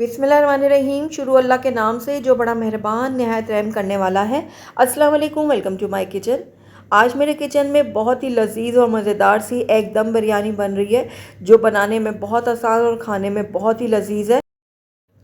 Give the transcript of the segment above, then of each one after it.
बिस्मिल्लाहिर्रहमानिर्रहीम। शुरू अल्लाह के नाम से जो बड़ा मेहरबान नहायत रहम करने वाला है। अस्सलाम वालेकुम, वेलकम टू माय किचन। आज मेरे किचन में बहुत ही लजीज और मज़ेदार सी एग दम बिरयानी बन रही है, जो बनाने में बहुत आसान और खाने में बहुत ही लजीज है।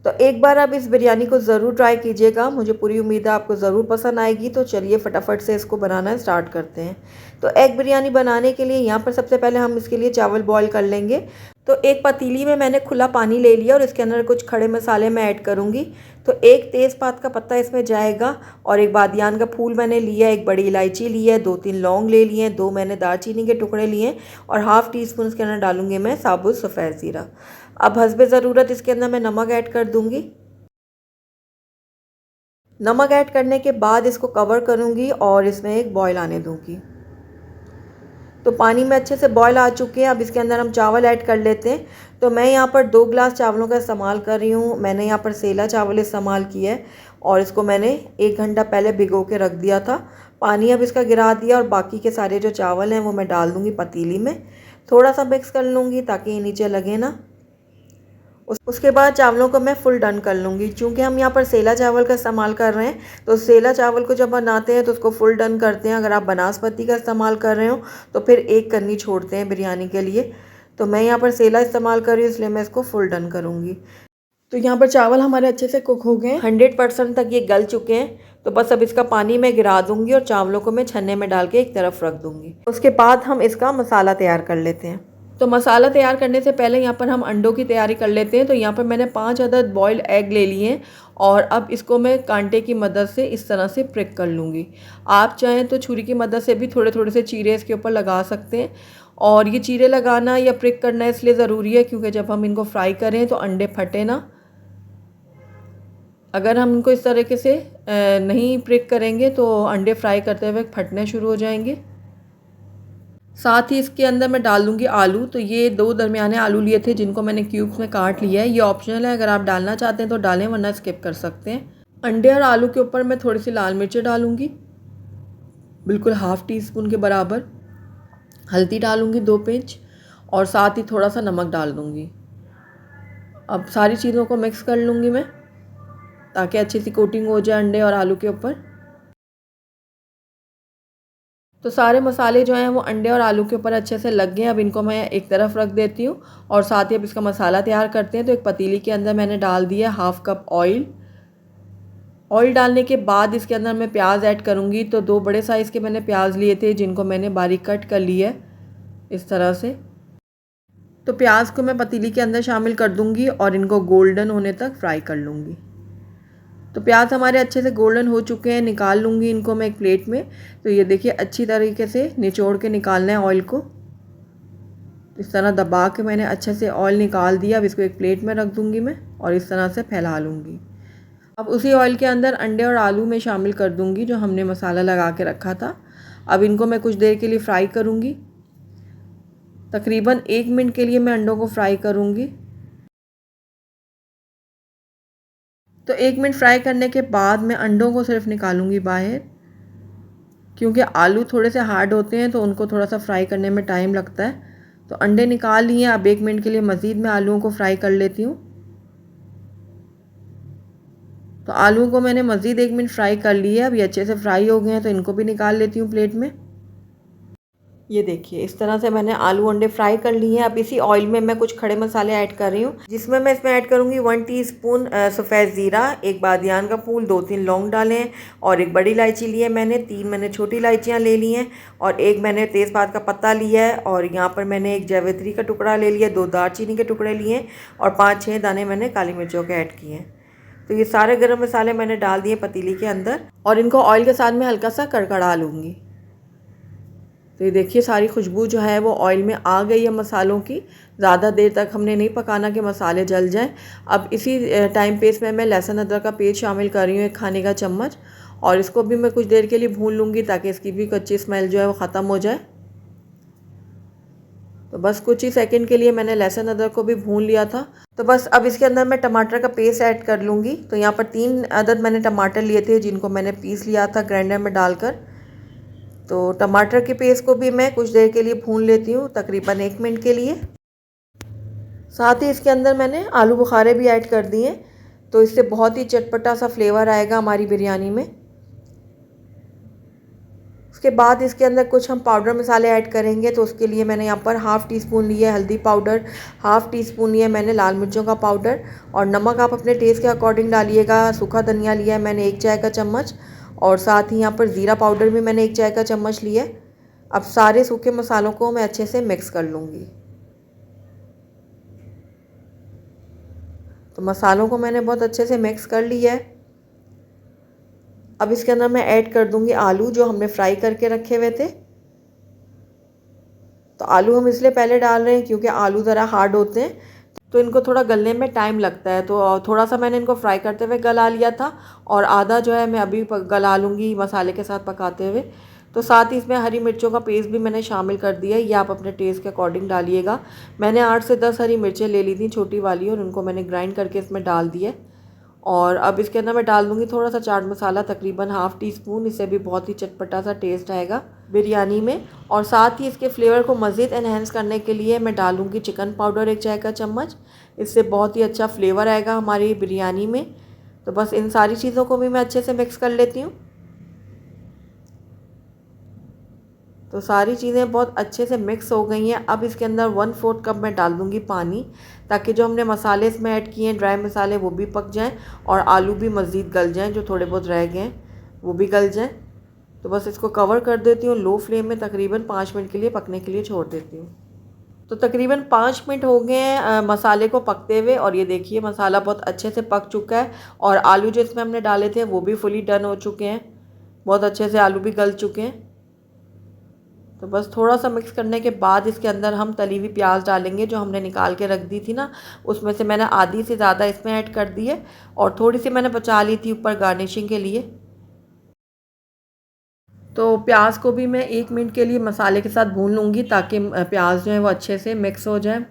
तो एक बार आप इस बिरयानी को ज़रूर ट्राई कीजिएगा, मुझे पूरी उम्मीद है आपको ज़रूर पसंद आएगी। तो चलिए फटाफट से इसको बनाना स्टार्ट करते हैं। तो एग बिरयानी बनाने के लिए यहाँ पर सबसे पहले हम इसके लिए चावल बॉईल कर लेंगे। तो एक पतीली में मैंने खुला पानी ले लिया और इसके अंदर कुछ खड़े मसाले मैं ऐड करूँगी। तो एक तेज़पात का पत्ता इसमें जाएगा और एक बादियान का फूल मैंने लिया, एक बड़ी इलायची ली है, 2-3 लौंग ले लिए हैं, 2 मैंने दालचीनी के टुकड़े लिए और हाफ़ टी स्पून इसके अंदर डालूँगी मैं साबुत सफ़ेद ज़ीरा। अब हस्बे ज़रूरत इसके अंदर मैं नमक ऐड कर दूँगी। नमक ऐड करने के बाद इसको कवर करूँगी और इसमें एक बॉयल आने दूँगी। तो पानी में अच्छे से बॉयल आ चुके हैं। अब इसके अंदर हम चावल ऐड कर लेते हैं। तो मैं यहाँ पर 2 गिलास चावलों का इस्तेमाल कर रही हूँ। मैंने यहाँ पर सेला चावल इस्तेमाल किया है और इसको मैंने 1 घंटा पहले भिगो के रख दिया था। पानी अब इसका गिरा दिया और बाकी के सारे जो चावल हैं वो मैं डाल दूँगी पतीली में। थोड़ा सा मिक्स कर लूँगी ताकि ये नीचे लगे ना। उसके बाद चावलों को मैं फुल डन कर लूँगी। चूँकि हम यहाँ पर सेला चावल का इस्तेमाल कर रहे हैं, तो सेला चावल को जब बनाते हैं तो उसको फुल डन करते हैं। अगर आप बनास्पति का इस्तेमाल कर रहे हो तो फिर एक कन्नी छोड़ते हैं बिरयानी के लिए। तो मैं यहाँ पर सेला इस्तेमाल कर रही हूँ, इसलिए मैं इसको फुल डन करूँगी। तो यहाँ पर चावल हमारे अच्छे से कुक हो गए हैं, 100% तक ये गल चुके हैं। तो बस अब इसका पानी मैं गिरा दूँगी और चावलों को मैं छन्ने में डाल के एक तरफ रख दूँगी। उसके बाद हम इसका मसाला तैयार कर लेते हैं। तो मसाला तैयार करने से पहले यहाँ पर हम अंडों की तैयारी कर लेते हैं। तो यहाँ पर मैंने 5 अदद बॉइल्ड एग ले लिए हैं और अब इसको मैं कांटे की मदद से इस तरह से प्रिक कर लूँगी। आप चाहें तो छुरी की मदद से भी थोड़े थोड़े से चीरे इसके ऊपर लगा सकते हैं। और ये चीरे लगाना या प्रिक करना इसलिए ज़रूरी है क्योंकि जब हम इनको फ्राई करें तो अंडे फटे ना। अगर हम इनको इस तरीके से नहीं प्रिक करेंगे तो अंडे फ्राई करते हुए फटने शुरू हो जाएंगे। साथ ही इसके अंदर मैं डाल दूँगी आलू। तो ये 2 दरमियाने आलू लिए थे जिनको मैंने क्यूब्स में काट लिया है। ये ऑप्शनल है, अगर आप डालना चाहते हैं तो डालें, वरना स्किप कर सकते हैं। अंडे और आलू के ऊपर मैं थोड़ी सी लाल मिर्चें डालूँगी, बिल्कुल हाफ़ टी स्पून के बराबर। हल्दी डालूँगी 2 पिंच और साथ ही थोड़ा सा नमक डाल दूँगी। अब सारी चीज़ों को मिक्स कर लूँगी मैं ताकि अच्छी सी कोटिंग हो जाए अंडे और आलू के ऊपर। तो सारे मसाले जो हैं वो अंडे और आलू के ऊपर अच्छे से लग गए हैं। अब इनको मैं एक तरफ रख देती हूँ और साथ ही अब इसका मसाला तैयार करते हैं। तो एक पतीली के अंदर मैंने डाल दिया हाफ़ कप ऑयल। ऑयल डालने के बाद इसके अंदर मैं प्याज ऐड करूँगी। तो 2 बड़े साइज़ के मैंने प्याज लिए थे जिनको मैंने बारीक कट कर लिया है इस तरह से। तो प्याज को मैं पतीली के अंदर शामिल कर दूँगी और इनको गोल्डन होने तक फ्राई कर लूँगी। तो प्याज हमारे अच्छे से गोल्डन हो चुके हैं, निकाल लूँगी इनको मैं एक प्लेट में। तो ये देखिए अच्छी तरीके से निचोड़ के निकालना है ऑयल को। इस तरह दबा के मैंने अच्छे से ऑयल निकाल दिया। अब इसको एक प्लेट में रख दूँगी मैं और इस तरह से फैला लूँगी। अब उसी ऑयल के अंदर अंडे और आलू में शामिल कर दूँगी जो हमने मसाला लगा के रखा था। अब इनको मैं कुछ देर के लिए फ्राई करूँगी। तकरीबन 1 मिनट के लिए मैं अंडों को फ्राई करूँगी। तो 1 मिनट फ्राई करने के बाद मैं अंडों को सिर्फ निकालूंगी बाहर, क्योंकि आलू थोड़े से हार्ड होते हैं तो उनको थोड़ा सा फ्राई करने में टाइम लगता है। तो अंडे निकाल लिए। अब 1 मिनट के लिए मज़ीद मैं आलूओं को फ्राई कर लेती हूँ। तो आलूओं को मैंने मज़ीद 1 मिनट फ्राई कर लिया। अब ये अच्छे से फ्राई हो गए हैं तो इनको भी निकाल लेती हूँ प्लेट में। ये देखिए इस तरह से मैंने आलू अंडे फ्राई कर लिए हैं। अब इसी ऑयल में मैं कुछ खड़े मसाले ऐड कर रही हूँ, जिसमें मैं इसमें ऐड करूँगी 1 टीस्पून सफ़ेद ज़ीरा, एक बादियान का फूल, 2-3 लौंग डाले हैं और एक बड़ी इलायची ली है मैंने, 3 मैंने छोटी इलायचियाँ ले ली हैं और एक मैंने तेज़पात का पत्ता लिया है और यहाँ पर मैंने एक जावित्री का टुकड़ा ले लिया, 2 दालचीनी के टुकड़े लिए हैं और 5-6 दाने मैंने काली मिर्चों के ऐड किए हैं। तो ये सारे गर्म मसाले मैंने डाल दिए पतीली के अंदर और इनको ऑयल के साथ में हल्का सा कड़कड़ा लूँगी। तो ये देखिए सारी खुशबू जो है वो ऑयल में आ गई है मसालों की। ज़्यादा देर तक हमने नहीं पकाना कि मसाले जल जाएं। अब इसी टाइम पे इसमें मैं लहसुन अदरक का पेस्ट शामिल कर रही हूँ, 1 खाने का चम्मच, और इसको भी मैं कुछ देर के लिए भून लूँगी ताकि इसकी भी कच्ची स्मेल जो है वो ख़त्म हो जाए। तो बस कुछ ही सेकंड के लिए मैंने लहसुन अदरक को भी भून लिया था। तो बस अब इसके अंदर मैं टमाटर का पेस्ट ऐड कर लूँगी। तो यहाँ पर 3 अदद मैंने टमाटर लिए थे जिनको मैंने पीस लिया था ग्राइंडर में डालकर। तो टमाटर के पेस्ट को भी मैं कुछ देर के लिए भून लेती हूँ, तकरीबन 1 मिनट के लिए। साथ ही इसके अंदर मैंने आलू बुखारे भी ऐड कर दिए। तो इससे बहुत ही चटपटा सा फ्लेवर आएगा हमारी बिरयानी में। उसके बाद इसके अंदर कुछ हम पाउडर मसाले ऐड करेंगे। तो उसके लिए मैंने यहाँ पर हाफ़ टी स्पून लिया हल्दी पाउडर, हाफ़ टी स्पून लिया मैंने लाल मिर्चों का पाउडर, और नमक आप अपने टेस्ट के अकॉर्डिंग डालिएगा। सूखा धनिया लिया है मैंने 1 चाय का चम्मच, और साथ ही यहाँ पर ज़ीरा पाउडर भी मैंने 1 चाय का चम्मच लिया है। अब सारे सूखे मसालों को मैं अच्छे से मिक्स कर लूँगी। तो मसालों को मैंने बहुत अच्छे से मिक्स कर लिया है। अब इसके अंदर मैं ऐड कर दूंगी आलू जो हमने फ्राई करके रखे हुए थे। तो आलू हम इसलिए पहले डाल रहे हैं क्योंकि आलू ज़रा हार्ड होते हैं, तो इनको थोड़ा गलने में टाइम लगता है। तो थोड़ा सा मैंने इनको फ्राई करते हुए गला लिया था, और आधा जो है मैं अभी गला लूँगी मसाले के साथ पकाते हुए। तो साथ ही इसमें हरी मिर्चों का पेस्ट भी मैंने शामिल कर दिया है। ये आप अपने टेस्ट के अकॉर्डिंग डालिएगा। मैंने 8 से 10 हरी मिर्चें ले ली थी छोटी वाली, और उनको मैंने ग्राइंड करके इसमें डाल दिया। और अब इसके अंदर मैं डाल दूँगी थोड़ा सा चाट मसाला, तकरीबन हाफ़ टी स्पून। इससे भी बहुत ही चटपटा सा टेस्ट आएगा बिरयानी में। और साथ ही इसके फ्लेवर को मज़ीद एनहेंस करने के लिए मैं डालूँगी चिकन पाउडर 1 चाय का चम्मच। इससे बहुत ही अच्छा फ्लेवर आएगा हमारी बिरयानी में। तो बस इन सारी चीज़ों को भी मैं अच्छे से मिक्स कर लेती हूँ। तो सारी चीज़ें बहुत अच्छे से मिक्स हो गई हैं। अब इसके अंदर 1/4 कप मैं डाल दूँगी पानी, ताकि जो हमने मसाले इसमें ऐड किए हैं ड्राई मसाले वो भी पक जाएं, और आलू भी मज़ीद गल जाएं, जो थोड़े बहुत रह गए हैं वो भी गल जाएं। तो बस इसको कवर कर देती हूँ लो फ्लेम में, तकरीबन 5 मिनट के लिए पकने के लिए छोड़ देती हूँ। तो तकरीबन 5 मिनट हो गए हैं मसाले को पकते हुए, और ये देखिए मसाला बहुत अच्छे से पक चुका है, और आलू जो इसमें हमने डाले थे वो भी फुली डन हो चुके हैं। बहुत अच्छे से आलू भी गल चुके हैं। तो बस थोड़ा सा मिक्स करने के बाद इसके अंदर हम तली हुई प्याज डालेंगे जो हमने निकाल के रख दी थी ना, उसमें से मैंने आधी से ज़्यादा इसमें ऐड कर दी है, और थोड़ी सी मैंने बचा ली थी ऊपर गार्निशिंग के लिए। तो प्याज को भी मैं 1 मिनट के लिए मसाले के साथ भून लूँगी, ताकि प्याज जो है वो अच्छे से मिक्स हो जाए।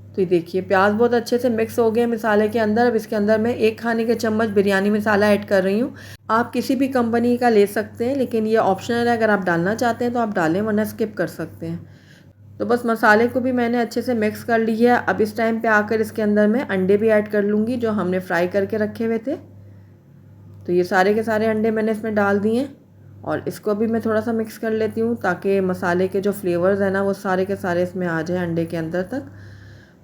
तो ये देखिए प्याज बहुत अच्छे से मिक्स हो गए मसाले के अंदर। अब इसके अंदर मैं 1 खाने के चम्मच बिरयानी मसाला ऐड कर रही हूँ। आप किसी भी कंपनी का ले सकते हैं, लेकिन ये ऑप्शनल है। अगर आप डालना चाहते हैं तो आप डालें, वरना स्किप कर सकते हैं। तो बस मसाले को भी मैंने अच्छे से मिक्स कर लिया है। अब इस टाइम पे आकर इसके अंदर मैं अंडे भी ऐड कर लूँगी जो हमने फ्राई करके रखे हुए थे। तो ये सारे के सारे अंडे मैंने इसमें डाल दिए हैं, और इसको भी मैं थोड़ा सा मिक्स कर लेती हूँ, ताकि मसाले के जो फ्लेवर्स हैं ना वो सारे के सारे इसमें आ जाए अंडे के अंदर तक।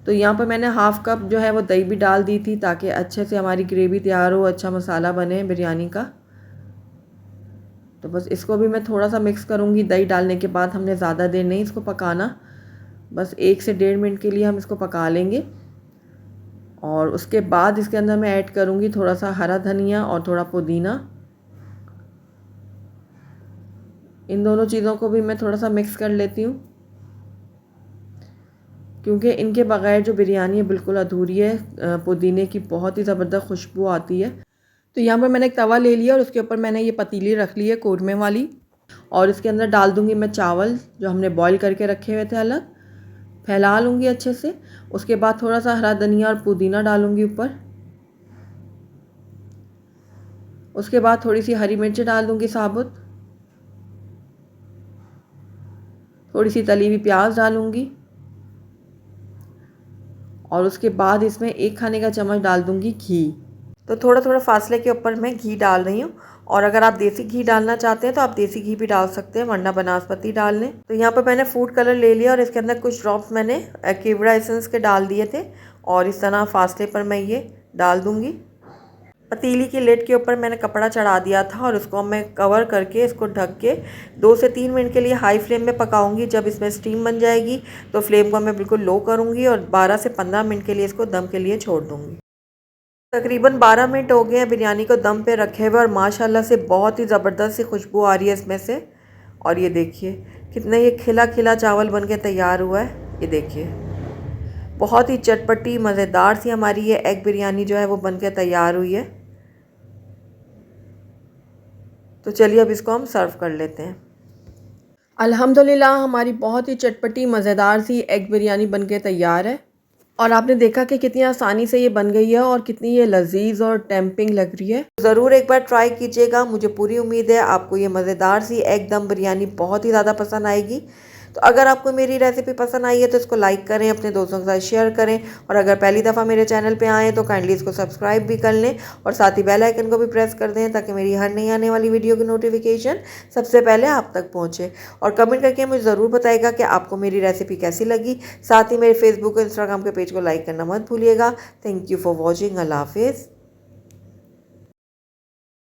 तो यहाँ पर मैंने हाफ़ कप जो है वो दही भी डाल दी थी, ताकि अच्छे से हमारी ग्रेवी तैयार हो, अच्छा मसाला बने बिरयानी का। तो बस इसको भी मैं थोड़ा सा मिक्स करूँगी। दही डालने के बाद हमने ज़्यादा देर नहीं इसको पकाना, बस 1 से 1.5 मिनट के लिए हम इसको पका लेंगे। और उसके बाद इसके अंदर मैं ऐड करूँगी थोड़ा सा हरा धनिया और थोड़ा पुदीना। इन दोनों चीज़ों को भी मैं थोड़ा सा मिक्स कर लेती हूँ, क्योंकि इनके बगैर जो बिरयानी है बिल्कुल अधूरी है। पुदीने की बहुत ही ज़बरदस्त खुशबू आती है। तो यहाँ पर मैंने एक तवा ले लिया, और उसके ऊपर मैंने ये पतीली रख ली है कोरमे वाली, और इसके अंदर डाल दूँगी मैं चावल जो हमने बॉईल करके रखे हुए थे अलग। फैला लूँगी अच्छे से। उसके बाद थोड़ा सा हरा धनिया और पुदीना डालूँगी ऊपर। उसके बाद थोड़ी सी हरी मिर्च डाल दूँगी साबुत, थोड़ी सी तली हुई प्याज डालूँगी, और उसके बाद इसमें 1 खाने का चम्मच डाल दूँगी घी। तो थोड़ा थोड़ा फासले के ऊपर मैं घी डाल रही हूँ, और अगर आप देसी घी डालना चाहते हैं तो आप देसी घी भी डाल सकते हैं, वरना बनास्पति डाल लें। तो यहाँ पर मैंने फूड कलर ले लिया, और इसके अंदर कुछ ड्रॉप्स मैंने केवड़ा एसेंस के डाल दिए थे, और इस तरह फासले पर मैं ये डाल दूँगी। पतीली की लिड के ऊपर मैंने कपड़ा चढ़ा दिया था, और उसको मैं कवर करके इसको ढक के 2 से 3 मिनट के लिए हाई फ्लेम में पकाऊंगी। जब इसमें स्टीम बन जाएगी तो फ्लेम को मैं बिल्कुल लो करूँगी, और 12 से 15 मिनट के लिए इसको दम के लिए छोड़ दूँगी। तकरीबन 12 मिनट हो गए हैं बिरयानी को दम पे रखे हुए, और माशाल्लाह से बहुत ही ज़बरदस्त सी खुशबू आ रही है इसमें से। और ये देखिए कितना ये खिला खिला चावल बन के तैयार हुआ है। ये देखिए बहुत ही चटपटी मज़ेदार सी हमारी ये एग बिरयानी जो है वो बन के तैयार हुई है। तो चलिए अब इसको हम सर्व कर लेते हैं। अल्हम्दुलिल्लाह हमारी बहुत ही चटपटी मज़ेदार सी एग बिरयानी बन के तैयार है, और आपने देखा कि कितनी आसानी से ये बन गई है, और कितनी ये लजीज और टेम्पिंग लग रही है। ज़रूर एक बार ट्राई कीजिएगा। मुझे पूरी उम्मीद है आपको ये मज़ेदार सी एग दम बिरयानी बहुत ही ज़्यादा पसंद आएगी। तो अगर आपको मेरी रेसिपी पसंद आई है तो इसको लाइक करें, अपने दोस्तों के साथ शेयर करें, और अगर पहली दफ़ा मेरे चैनल पे आएँ तो काइंडली इसको सब्सक्राइब भी कर लें और साथ ही बेल आइकन को भी प्रेस कर दें ताकि मेरी हर नई आने वाली वीडियो की नोटिफिकेशन सबसे पहले आप तक पहुँचे। और कमेंट करके मुझे ज़रूर बताइएगा कि आपको मेरी रेसिपी कैसी लगी। साथ ही मेरे फेसबुक और इंस्टाग्राम के पेज को लाइक करना मत भूलिएगा। Thank you for watching. अल्लाह हाफिज़।